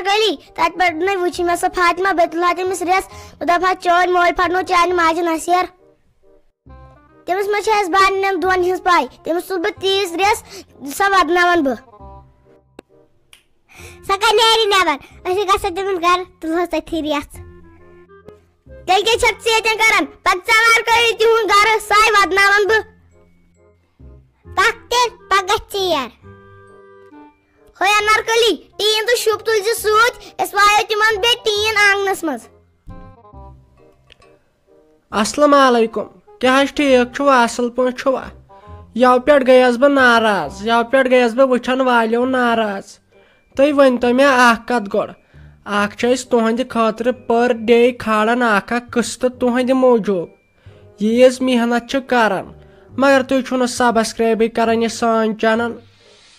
گلی تت پہ وچ مے سو فاطمہ بیتلا تمس ریس دپ چون مول پھٹنو چانہ ماجہ نصیر تمس مجھ بارن دون ہز پائی تمس تل بہ تیس ریس سا ودناون بہ سا کر نیری نیبر اسی گژھو تمس گھر تلہوس تتھی ریس تیل کیا چھک ژےٚ کران پتہ ژوار کٔرِو تِہُنٛد گرٕ ساے ودناون بہ پک تیل پک گژھِ ژیر ہوے انارکلی ٹین تو شوپ تُلزِ سۭتۍ أسۍ وایو تِمن بیٚیہِ ٹین آنگنس منٛز السلام علیکم کیا حظ ٹھیک چھُوا اصل پٲٹھۍ چھُوا یو پٮ۪ٹھ گٔیس بہٕ ناراض یو پٮ۪ٹھ گٔیس بہٕ وٕچھان والیو ناراض تُہۍ ؤنۍتو مےٚ اکھ کتھ گۄڈٕ اکھ چھِ أسۍ تُہنٛدِ خٲطرٕ پر ڈے کھالان اکھ قٕسطہٕ تُہنٛدِ موٗجوٗب ییٖژ محنت چھِ کران مگر تُہۍ چھُو نہٕ سبسکرایبٕے کران یہِ سٲنۍ چینل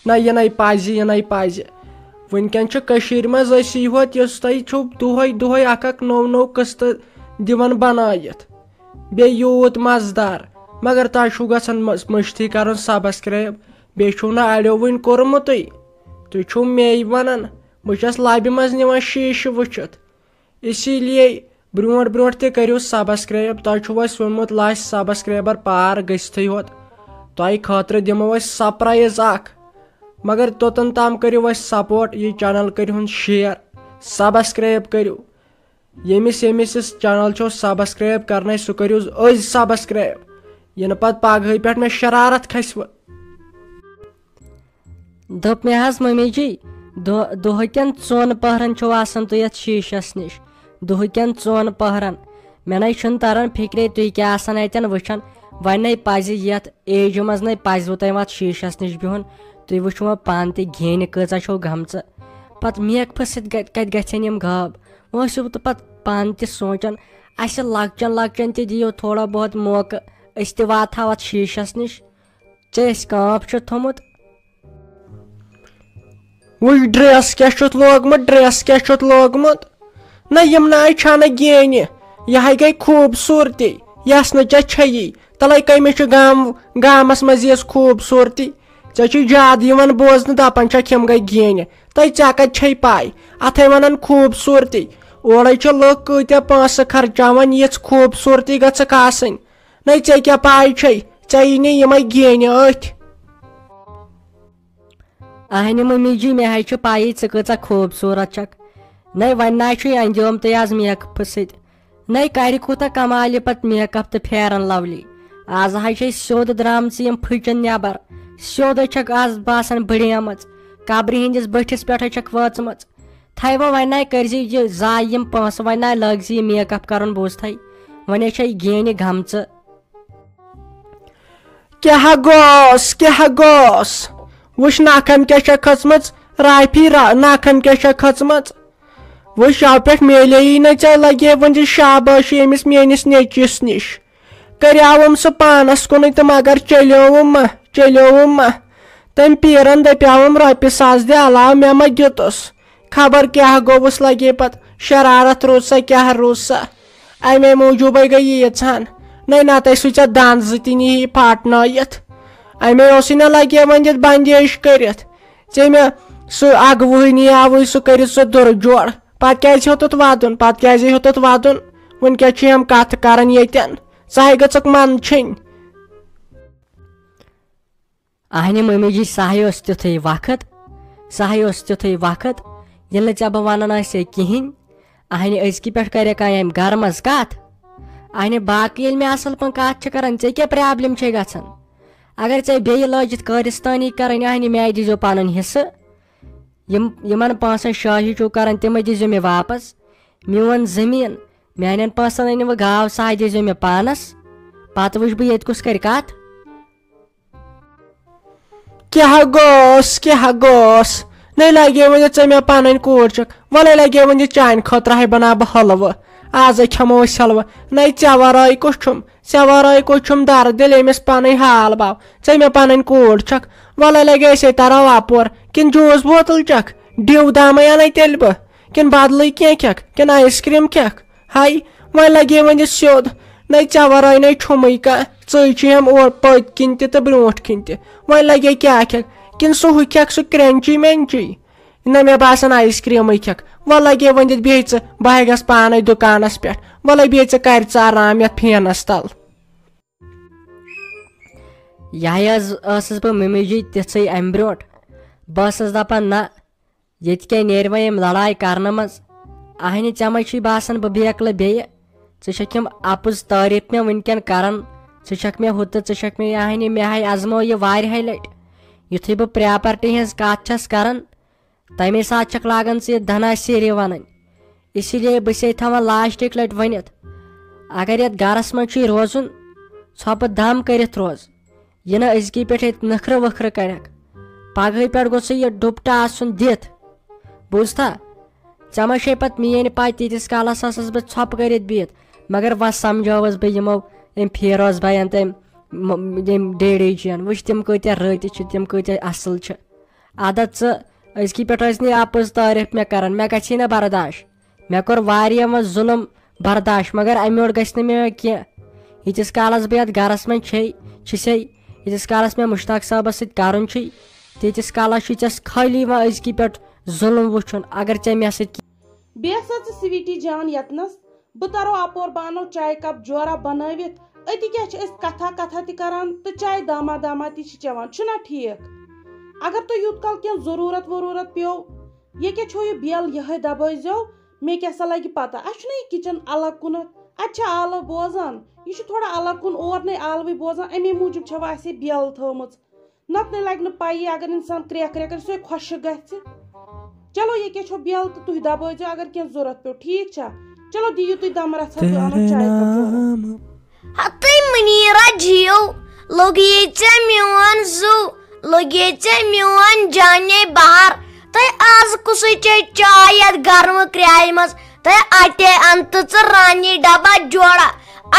نہ یہِ نَے پزِ یہِ نَے پزِ وٕنکیٚن چھِ کٔشیٖرِ منٛز أسی ہوت یُس تۄہہِ چھُو دۄہے دۄہے اکھ نوٚو قٕسطہٕ دِوان بنٲیِتھ بیٚیہِ یوٗت مزٕدار مگر تۄہہِ چھُو گژھان مٔشتٕے کرُن سبسکرایب بیٚیہِ چھُو نہٕ اڑیو وٕنہِ کوٚرمُتٕے تُہۍ چھُو مے ونان بہٕ چھس لبہِ منٛز نِوان شیٖشہٕ وٕچھِتھ اسی لیے برونٛٹھ برونٛٹھ تہِ کٔرِو سبسکرایب تۄہہِ چھُو اَسہِ ووٚنمُت لچھ سبسکرایبر پار گٔژھتھٕے ہوت تۄہہِ خٲطرٕ دِمو أسۍ سرپرایز اکھ مگر توٚتن تام کٔرِو اَسہِ سپورٹ یہِ چینل کٔرۍہُن شیر سبسکرایب کٔرِو ییٚمِس ییٚمِس یہِ چینل چھو سبسکرایب کرنے سُہ کٔرِو أزۍ سبسکرایب یِنہٕ پتہٕ پگہٕے پٮ۪ٹھ مےٚ شرارت کھسوٕ دوٚپ مےٚ حظ ممی جی دۄہٕکٮ۪ن 4 پہرن چھُو آسان تُہۍ یتھ شیٖشس نِش دۄہٕکٮ۪ن 4 پہرن مےٚ نَے چھُنہٕ تران فکرے تُہۍ کیٛاہ آسان اتٮ۪ن وٕچھان وۄنۍ نَے پزِ یتھ ایجہِ منٛز نَے پزوٕ تۄہہِ اتھ شیٖشس نِش بِہُن تُہۍ وٕچھو وۄنۍ پانہٕ تہِ گینہِ کۭژاہ چھو گٔمژٕ پتہٕ میکفہٕ سۭتۍ کتہِ گژھن یِم غٲب وۄنۍ ٲسِو تہٕ پتہٕ پانہٕ تہِ سونٛچان اسہِ لۄکچن تہِ دِیِو تھوڑا بہت موقعہٕ أسۍ تہِ واتہو اتھ شیٖشس نِش ژےٚ اَسہِ کانٛپ چھُ تھوٚمُت وٕچھ ڈریس کیٛاہ چھُتھ لوگمُت نہ یِم ناے چھنہٕ گینہِ یِہے گٔے خوٗبصوٗرتی یس نہٕ ژےٚ چھیی تلے کٔمِس چھُ گامس منٛز یِژھ خوٗبصوٗرتی ژےٚ چھُے زیادٕ یِوان بوزنہٕ دپان چھکھ یِم گٔے گینہِ ژےٚ کتہِ چھے پاے اتھے ونان خوٗبصوٗرتی اورے چھِ لُکھ کۭتیاہ پونٛسہٕ خرچاوان یِژھ خوٗبصوٗرتی گژھکھ آسٕنۍ نَے ژےٚ کیٛاہ پاے چھے ژےٚ یی نہٕ یِمے گینہِ أتھۍ اہنہِ ممی جی مےٚ حظ چھُ پایی ژٕ کۭژاہ خوٗبصوٗرت چھکھ نَے وۄنۍ نہ چھُے انجومتٕے آز میک اپہٕ سۭتۍ نَے کرِ کوٗتاہ کمالہِ پتہٕ میک اپ تہٕ پھیرن لولی آز حظ چھے سیوٚد درامژٕ یِم پھٕچن نٮ۪بر سیوٚدے چھکھ آز باسان بڑیمٕژ قبرِ ہِنٛدِس بٔٹھِس پٮ۪ٹھے چھکھ وٲژمٕژ تھے وۄنۍ نَے کٔرزِ یہِ ضایہِ یِم پونٛسہٕ وۄنۍ نَے لٲگزِ یہِ میک اپ کرُن بوٗزتھے وۄنۍ چھے گینہِ گٔمژٕ کیٛاہ گوس وٕچھ ناکھن کیٛاہ چھکھ کھٔژمٕژ رافی ناکھن کیٛاہ چھکھ کھٔژمٕژ وٕچھ یو پٮ۪ٹھ میلیی نہٕ ژےٚ لگے وۄنۍ شابٲشی أمِس میٲنِس نیٚچوِس نِش کریاوُم سُہ پانس کُنٕے تہٕ مگر چلیوُم ما تٔمۍ پیٖرن دپیاوُم رۄپیہِ 1,000 دِ علاوٕ مےٚ ما دِتُس خبر کیٛاہ گوٚوُس لگے پتہٕ شرارت روٗز سا امے موٗجوٗبے گٔے ییٖژہن نَے نتہٕ ٲسوٕ ژےٚ دند زٕ تہِ نِہی پھاٹنٲیِتھ امے اوسُے نہ لگے وۄنۍ دِتھ بندیش کٔرِتھ ژےٚ مےٚ سُہ اگوٕے نیاوٕے سُہ کٔرِتھ سُہ دُرٕ جوڑ پتہٕ کیٛازِ ہیوٚتُتھ ودُن وُنہِ کیٛاہ چھِ یِم کتھ کران ییٚتٮ۪ن ژٕ ہے گٔژھکھ من چھِنۍ اہنہِ ممی جی سہے اوس تیُتھُے وقت ییٚلہِ نہٕ ژےٚ بہٕ ونان آسے کِہینۍ اہنہِ أزکہِ پٮ۪ٹھ کرے کانٛہہ امہِ گرٕ منٛز کتھ اہنہِ باقٕے ییٚلہِ مےٚ اصل پٲٹھۍ کتھ چھِ کران ژےٚ کیٛاہ پرابلم چھے گژھان اگر ژےٚ بیٚیہِ لٲجِتھ کٲرِستٲنی کرٕنۍ اہنہِ مےٚ دیٖزیو پنُن حصہٕ یِمن پونٛسن شٲہی چھُو کران تِمے دیٖزیو مےٚ واپس میون زٔمیٖن میانٮ۪ن پونٛسن أنِو گاو سہے دیٖزیو مےٚ پانس پتہٕ وٕچھِ بہٕ ییٚتہِ کُس کرِ کتھ کیٛاہ گوس نَے لگے وۄنۍ ژےٚ مےٚ پنٕنۍ کوٗر چھکھ وَلے لگے وۄنۍ یہِ چانہِ خٲطرٕ ہے بناو بہٕ حلوٕ آزے کھٮ۪مو أسۍ حلوٕ نَے ژےٚ ورٲے کُس چھُم درد دِل ییٚمِس پنٕنۍ حال باو ژےٚ مےٚ پنٕنۍ کوٗر چھکھ وَلے لگے أسے ترو اپور کِنہٕ جوٗس بوتل چکھ ڈِو دامے انے تیٚلہِ بہٕ کِنہٕ بدلٕے کینٛہہ کھٮ۪کھ کِنہٕ آیس کرٛیٖم کھٮ۪کھ ہاے وۄنۍ لگے وۄنۍ یہِ سیوٚد نَے ژےٚ ورٲے نَے چھُمٕے کانٛہہ ژٕے چھُیم اور پٔتۍ کِنۍ تہِ تہٕ برٛونٛٹھ کِنۍ تہِ وۄنۍ لگے کیٛاہ کھٮ۪کھ کِنہٕ سُہ ہُہ کھٮ۪کھ سُہ کرٛینچی مینچی نہ مےٚ باسان آیِس کرٛیٖمٕے کھٮ۪کھ وۄنۍ لگے ؤنِتھ بیٚیہِ ژٕ بہٕ ہے گژھٕ پانے دُکانس پٮ۪ٹھ وۄنۍ بیٚیہِ ژٕ کرِ ژارناو یتھ فینس تل یہے ٲسٕس بہٕ ممی جی تِژھٕے امہِ برونٛٹھ بہٕ ٲسٕس دپان نہ ییٚتہِ کیٛاہ نیرِ وۄنۍ یِم لڑایہِ کرنہٕ منٛز اہنہِ ژےٚ ما چھُے باسان بہٕ بیکلہٕ بیٚیہِ ژٕ چھکھ یِم اپُز تعریٖف مےٚ وٕنکٮ۪ن کران ژٕ چھکھ مےٚ ہُہ تہٕ ژٕ چھکھ مےٚ اہنہِ مےٚ ہے ازمو یہِ واریاہہِ لٹہِ یُتھُے بہٕ پراپرٹی ہٕنٛز کتھ چھس کران تمے ساتہٕ چھکھ لاگان ژٕ یہِ دھنا سیری ونٕنۍ اسی لیے بہٕ چھسے تھاوان لاسٹٕکۍ لٹہِ ؤنِتھ اگر یتھ گرس منٛز چھُے روزُن ژھۄپہٕ دم کٔرِتھ روز یہِ نہٕ أزکی پٮ۪ٹھ ییٚتہِ نکھرٕ وکھرٕ کرکھ پگہٕے پٮ۪ٹھ گوٚژھُے یہِ ڈُپٹہٕ آسُن دِتھ بوٗزتھا ژےٚ ما چھے پتہٕ میٲنۍ پاے تیٖتِس کالس ٲسٕس بہٕ ژھۄپہٕ کٔرِتھ بِہِتھ مگر وۄنۍ سمجھٲوٕس بہٕ یِمو أمۍ فیروز بھین تہٕ ییٚمۍ ڈیڈی جِین وٕچھ تِم کۭتیاہ رٔتۍ چھِ تِم کۭتیاہ اصٕل چھِ عادت ژٕ أزکی پٮ۪ٹھ ٲسۍ نہٕ اپُز تعریٖف مےٚ کران مےٚ گژھی نہٕ برداش مےٚ کوٚر واریاہ وۄنۍ ظُلم برداش مگر امہِ یوٚڑ گژھِ نہٕ مےٚ کینٛہہ ییٖتِس کالس بہٕ یتھ گرس منٛز چھسے ییٖتِس کالس مےٚ مشتاق صٲبس سۭتۍ کرُن چھُے تیٖتِس کالس چھُے ژےٚ خٲلی وۄنۍ أزکی پٮ۪ٹھ ظُلم وٕچھُن اگر ژےٚ مےٚ سۭتۍ بیٚیہِ سا ژٕ سویٖٹی جان یتنس بہٕ ترو اپور بہٕ انو چاے کپ جورا بنٲوِتھ أتی کیٛاہ چھِ أسۍ کتھا تہِ کران تہٕ چاے داما تہِ چھِ چٮ۪وان چھُنا ٹھیٖک اگر تۄہہِ یوٗت کال کینٛہہ ضروٗرت پیٚو یہِ کیٛاہ چھو یہِ بیل یِہے دبٲیزیو مےٚ کیٛاہ سا لگہِ پتہ اسہِ چھُنہ یہِ کچن الگ کُنتھ اتہِ چھِ آلو بوزان یہِ چھُ تھوڑا الگ کُن اور نے آلوٕے بوزان امی موٗجوٗب چھو اسہِ یہِ بیل تھٲومٕژ نتہٕ نے لگہِ نہٕ پیی اگر انسان کرٛیکھ کرِ سُے خۄشک گژھِ چلو یہِ کیٛاہ چھو بیل تہٕ تُہۍ دبٲیزیو اگر کینٛہہ ضروٗرت پیٚو ٹھیٖک چھا چلو دِیِو تُہۍ دم رژھا بہٕ انو چاے کپ ہتٕے منیرا جِیو لوٚگیے ژےٚ میون زُو لوٚگیے ژےٚ میون جانے بہار تۄہہِ آز کُسُے چے چاے یتھ گرمہٕ کرٛایہِ منٛز تۄہہِ اَٹے انتہٕ ژٕ رانی ڈبا جوڑا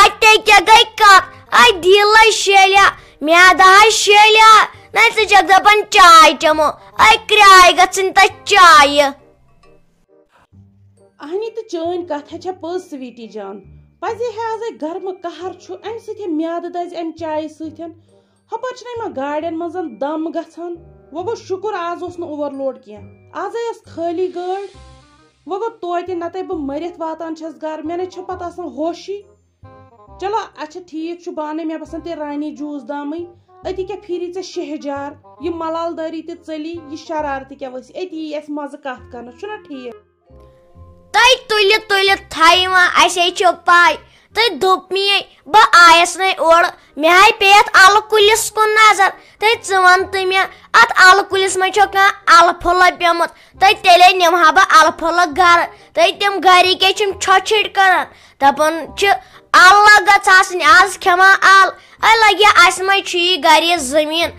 اَٹے کیٛاہ گٔے کتھ اے دِلے شیلیا میادٕ ہاے شیلیا نہ ژٕ چھکھ دپان چاے چٮ۪مو اے کرٛاے گژھٕنۍ تتھ چایہِ اہنی تہٕ چٲنۍ کتھ چھےٚ پٔز سویٖٹی جان پزے ہے آزے گرمہٕ قہر چھُ امہِ سۭتۍ میادٕ دزِ امہِ چایہِ سۭتۍ ہۄپٲرۍ چھِنہ یِمن گاڑٮ۪ن منٛز دم گژھان وۄنۍ گوٚو شُکُر آز اوس نہٕ اوور لوڈ کینٛہہ آزے ٲس خٲلی گٲڑۍ وۄنۍ گوٚو توتہِ نتہٕ بہٕ مٔرِتھ واتان چھس گرٕ مےٚ نَے چھِ پتہٕ آسان ہوشی چلو اچھا ٹھیٖک چھُ بہٕ انے مےٚ باسان تیٚلہِ رانی جوٗس دامٕے أتی کیٛاہ پھیری ژےٚ شہجار یہِ ملال دٲری تہِ ژٔلی یہِ شرارتہِ کیٛاہ ؤسی أتی یی اسہِ مزٕ کتھ کرنس چھُنہ ٹھیٖک تۄہہِ تُلِتھ تھایہِ وۄنۍ اَسے چھو پاے تۄہہِ دوٚپ مے بہٕ آیس نَے اورٕ مےٚ ہاے پیٚیہِ اَتھ اَلہٕ کُلِس کُن نظر تُہۍ وَن تہٕ مےٚ اَتھ اَلہٕ کُلِس منٛز چھو کانٛہہ اَلہٕ پھُلہ پیوٚمُت تیٚلے نِمہٕ ہا بہٕ اَلہٕ پھُلہٕ گرٕ تِم گرِکۍ چھِم چھۄچھِڑ کران دپان چھِ اَلہٕ گژھ آسٕنۍ آز کھٮ۪ما اَل اے لگیا اَسہِ منٛز چھُ یہِ گرِ زٔمیٖن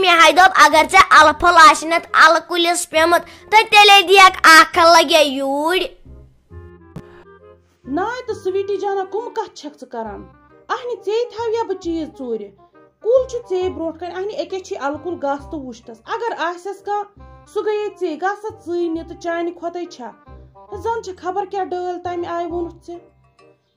مےٚ ہاے دوٚپ اگر ژےٚ اَلہٕ پھُل آسہِ اَتھ اَلہٕ کُلِس پیوٚمُت تیٚلے دِیکھ اکھ لگیا یوٗرۍ ناے تہٕ سویٖٹی جانا کُم کتھ چھکھ ژٕ کران اہنہِ ژے تھاویا بہٕ چیٖز ژوٗرِ کُل چھُ ژے برونٛٹھ کَنہِ اہنہِ أکیاہ چھی اَلہٕ کُل گژھ تہٕ وٕچھتس اگر آسٮ۪س کانٛہہ سُہ گٔیے ژے گژھ سا ژٕے نہِ تہٕ چانہِ کھۄتَے چھا زن چھِ خبر کیٛاہ ڈٲلۍ تمہِ آیہِ ووٚنُتھ ژےٚ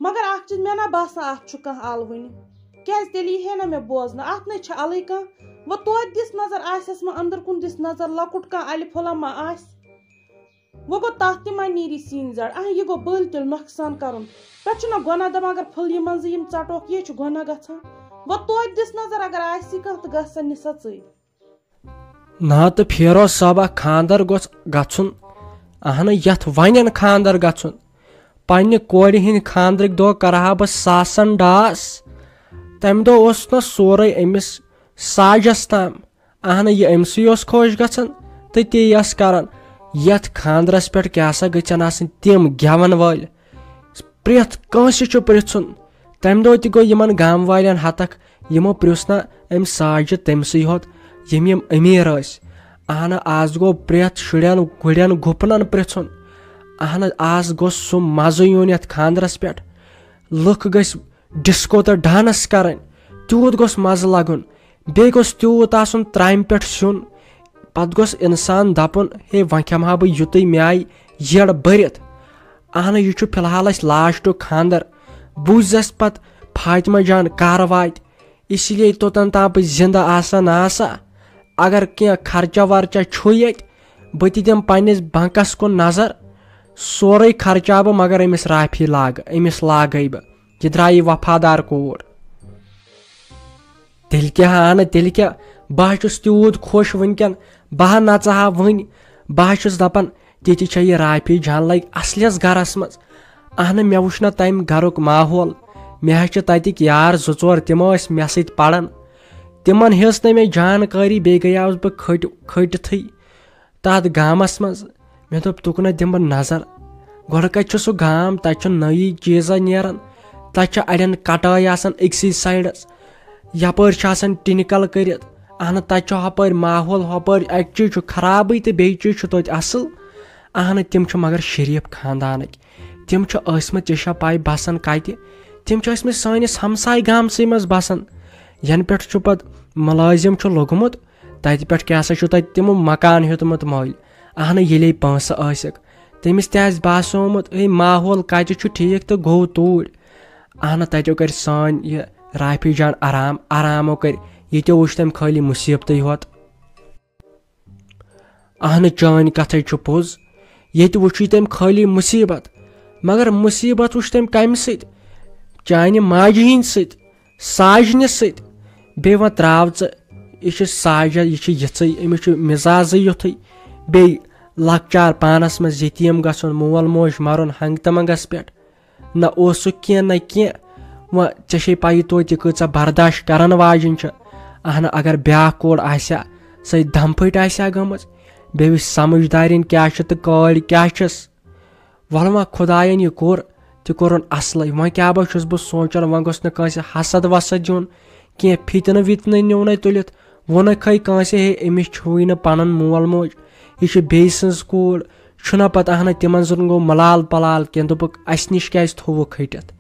مگر اکھ چیٖز مےٚ نہ باسان اتھ چھُ کانٛہہ اَلہٕ وٕنہِ کیٛازِ تیٚلہِ یی ہے نہ مےٚ بوزنہٕ اتھ نَے چھِ اَلٕے کانٛہہ وۄنۍ توتہِ دِس نظر آسٮ۪س ما أنٛدر کُن دِس نظر لۄکُٹ کانٛہہ اَلہِ پھوٚلہ ما آسہِ وۄنۍ گوٚو تتھ تہِ ما نیری سِنۍ زر یہِ گوٚو بٔلۍ تیٚلہِ نۄقصان کرُن پٮ۪ٹھٕ چھُنہ گۄناہ دپان اگر پھٕلیہِ منٛزٕ یِم ژٹوکھ یے چھُ گۄناہ گژھان وۄنۍ توتہِ دِس نظر اگر آسی کانٛہہ تہٕ گژھ سا نہِ سا ژٕے نہ تہٕ فیروز صٲبا خاندر گوٚژھ گژھُن اہنہٕ یتھ ونٮ۪ن خاندر گژھُن پننہِ کورِ ہٕنٛدۍ خاندرٕکۍ دۄہ کرہا بہٕ ساسن ڈاس تمہِ دۄہ اوس نہ سورُے أمِس ساجس تام اہنہٕ یہِ أمسٕے اوس خۄش گژھان تہٕ تی ٲس کران یتھ خاندرس پٮ۪ٹھ کیٛاہ سا گژھن آسٕنۍ تِم گٮ۪ون وٲلۍ پرٛٮ۪تھ کٲنٛسہِ چھُ پرژھُن تمہِ دۄہ تہِ گوٚو یِمن گام والٮ۪ن ہتکھ یِمو پرژھ نہ أمۍ ساجہِ تٔمسٕے ہوت یِم أمیٖر ٲسۍ اہنہٕ آز گوٚو پرٛٮ۪تھ شُرٮ۪ن گُرٮ۪ن گُپنن پرژھُن اہنہٕ آز گوٚژھ سُہ مزٕ یُن یتھ خاندرس پٮ۪ٹھ لُکھ گٔژھۍ ڈسکو تہٕ ڈانس کرٕنۍ تیوٗت گوٚژھ مزٕ لگُن بیٚیہِ گوٚژھ تیوٗت آسُن ترامہِ پٮ۪ٹھ سیُن پتہٕ گوٚژھ انسان دپُن ہے وۄنۍ کھٮ۪مہٕ ہا بہٕ یُتُے مےٚ آیہِ یٔڑ بٔرِتھ اہنہٕ یہِ چھُ فلحال اسہِ لاسٹُک خاندر بوٗزِ اسہِ پتہٕ فاطمہ جان کر واتہِ اسی لیے توٚتن تام بہٕ زندٕ آسا نہ آسا اگر کینٛہہ خرچہ ورچہ چھُ ییٚتہِ بہٕ تہِ دِمہٕ پنٛنِس بنٛکس کُن نظر سورُے خرچاو بہٕ مگر أمِس رافی أمِس لاگے بہٕ یہِ درٛایہِ وفادار کوٗر تیٚلہِ کیٛاہ اَنہٕ تیٚلہِ کیٛاہ بہٕ چھُس تیوٗت خۄش وٕنکٮ۪ن بہٕ نژٕ ہا وٕنۍ بہٕ چھُس دپان تِتہِ چھےٚ یہِ رافی جان لگہِ اصلِس گرس منٛز اہنہٕ مےٚ وٕچھ نہ تمہِ گرُک ماحول مےٚ حظ چھِ تتِکۍ یار 2-4 تِم ٲسۍ مےٚ سۭتۍ پران تِمن ہِژ نہٕ مےٚ جانکٲری بیٚیہِ گٔیاوُس بہٕ کھٔٹتھٕے تتھ گامس منٛز مےٚ دوٚپ تُکنہ دِمہٕ بہٕ نظر گۄڈٕ کتہِ چھُ سُہ گام تتہِ چھُ نٔیی چیٖزا نیران تتہِ چھِ اڑٮ۪ن کٹٲے آسان أکسٕے سایڈس یپٲرۍ چھِ آسان ٹِنکل کٔرِتھ اہنہٕ تتہِ چھُ ہۄپٲرۍ ماحول ہۄپٲرۍ اکہِ چیٖز چھُ خرابٕے تہٕ بیٚیہِ چیٖز چھُ توتہِ اصل اہنہٕ تِم چھِ مگر شریٖف خاندانٕکۍ تِم چھِ ٲسمٕتۍ ژےٚ چھا پاے بسان کتہِ تِم چھِ ٲسمٕتۍ سٲنِس ہمساے گامسٕے منٛز بسان ینہٕ پٮ۪ٹھ چھُ پتہٕ مُلٲزِم چھُ لوٚگمُت تتہِ پٮ۪ٹھ کیٛاہ سا چھُ تتہِ تِمو مکان ہیوٚتمُت مٔلۍ اہنہٕ ییٚلے پونٛسہٕ ٲسِکھ تٔمِس تہِ آسہِ باسیومُت ماحول کتہِ چھُ ٹھیٖک تہٕ گوٚو توٗرۍ اہنہٕ تتیو کرِ سٲنۍ یہِ رافی جان آرامو کرِ ییٚتیو وٕچھ تٔمۍ خٲلی مُصیبتٕے ہوت اہنہٕ چٲنۍ کتھے چھُ پوٚز ییٚتہِ وٕچھُے تٔمۍ خٲلی مُصیبت مگر مُصیبت وٕچھ تٔمۍ کمہِ سۭتۍ چانہِ ماجہِ ہِنٛدۍ سۭتۍ ساجنہِ سۭتۍ بیٚیہِ وۄنۍ تراو ژٕ یہِ چھِ ساجا یہِ چھِ یِژھٕے أمِس چھُ مِزازٕے یُتھُے بیٚیہِ لۄکچار پانس منٛز یتیٖم گژھُن مول موج مرُن ہنٛگہٕ تہٕ منٛگس پٮ۪ٹھ نہ اوسُکھ کینٛہہ نہ کینٛہہ وۄنۍ ژےٚ چھے پایی توتہِ کۭژاہ برداش کرن واجِنۍ چھِ اہنہٕ اگر بیٛاکھ کوٗر آسہِ ہا سۄ دم پھٔٹۍ آسہِ ہا گٔمٕژ بیٚیہِ وٕچھ سمجھدارین کیٛاہ چھِ تہٕ کٲڑۍ کیٛاہ چھِس وۄلہٕ وۄنۍ خۄداین یہِ کوٚر تہِ کوٚرُن اصلٕے وۄنۍ کیٛاہ بہٕ چھُس بہٕ سونٛچان وۄنۍ گوٚژھ نہٕ کٲنٛسہِ حسد وسد دیُن کینٛہہ فِتنہٕ وِتنہٕ نیوٗنَے تُلِتھ ووٚنکھٕے کٲنٛسہِ ہے أمِس چھُوٕے نہٕ پنُن مول موج یہِ چھِ بیٚیہِ سٕنٛز کوٗر چھُنہ پتہٕ اہنہٕ تِمن زن گوٚو ملال پلال کینٛہہ دوٚپُکھ اسہِ نِش کیٛازِ تھووُکھ ہٹِتھ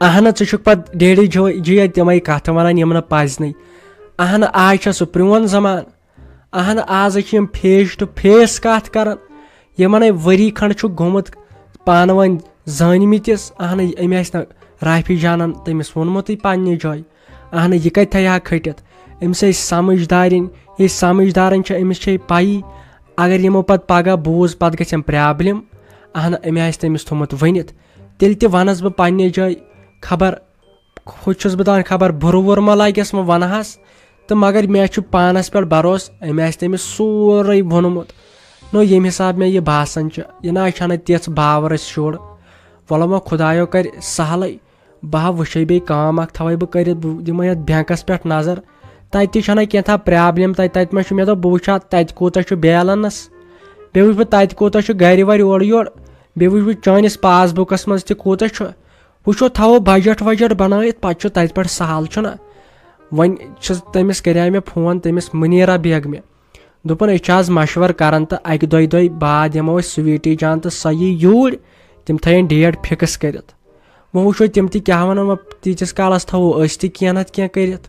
اہنہٕ ژٕ چھُکھ پتہٕ ڈیڈی جی تِمے کتھٕ ونان یِم نہٕ پزنٕے اہنہٕ آز چھےٚ سُہ پرٛون زمانہٕ اہنہٕ آزٕ چھِ یِم فیس ٹُو فیس کتھ کران یِمن ؤری کھنٛڈ چھُ گوٚمُت پانہٕ ؤنۍ زٲنمٕتِس اہنہٕ أمۍ آسہِ نہٕ رافی جانن تٔمِس ووٚنمُتٕے پننہِ جایہِ اہنہٕ یہِ کتہِ تھایہِ ہا کھٔٹِتھ أمِس ٲسۍ سمجھدارِنۍ یہِ سمجھدارن چھِ أمِس چھے پایی اگر یِمو پتہٕ پگہہ بوٗز پتہٕ گژھٮ۪م پرابلِم اہنہٕ أمۍ آسہِ تٔمِس تھوٚمُت ؤنِتھ تیٚلہِ تہِ ونس بہٕ پننہِ جایہِ خبر ہُہ چھُس بہٕ دپان خبر بُرٕ وُرٕ ما لگٮ۪س وۄنۍ ونہس تہٕ مگر مےٚ چھُ پانس پٮ۪ٹھ بروسہٕ أمۍ آسہِ تٔمِس سورُے ووٚنمُت نو ییٚمہِ حساب مےٚ یہِ باسان چھِ یہِ نہ چھنہٕ تِژھ باورٕس شُر وۄلہٕ وۄنۍ خۄدایو کرِ سہلٕے بہٕ ہا وٕچھے بیٚیہِ کٲم اکھ تھاوے بہٕ کٔرِتھ بہٕ دِمے یتھ بینکس پٮ۪ٹھ نظر تتہِ تہِ چھنہ کینٛژھا پرابلِم تتہِ ما چھُ مےٚ دوٚپ بہٕ وٕچھِ ہا تتہِ کوٗتاہ چھُ بیلنس بیٚیہِ وٕچھِ بہٕ تتہِ کوٗتاہ چھُ گرِ ور اورٕ یورٕ بیٚیہِ وٕچھِ بہٕ چٲنِس پاس بُکس منٛز تہِ کوٗتاہ چھُ وٕچھو تھاوو بجٹ وجٹ بنٲیِتھ پتہٕ چھُ تتہِ پٮ۪ٹھ سہل چھُنہ وۄنۍ چھُس تٔمِس کریاے مےٚ فون تٔمِس مُنیٖرا بیگمہِ دوٚپُن أسۍ چھِ آز مشور کران تہٕ اکہِ دۄیہِ بعد یِمو أسۍ سُویٖٹی جان تہٕ سۄ یی یوٗرۍ تِم تھٲیِن ڈیٹ فِکٕس کٔرِتھ وۄنۍ وٕچھو تِم تہِ کیٛاہ ونان وۄنۍ تیٖتِس کالس تھاوو أسۍ تہِ کینٛہہ نتہٕ کینٛہہ کٔرِتھ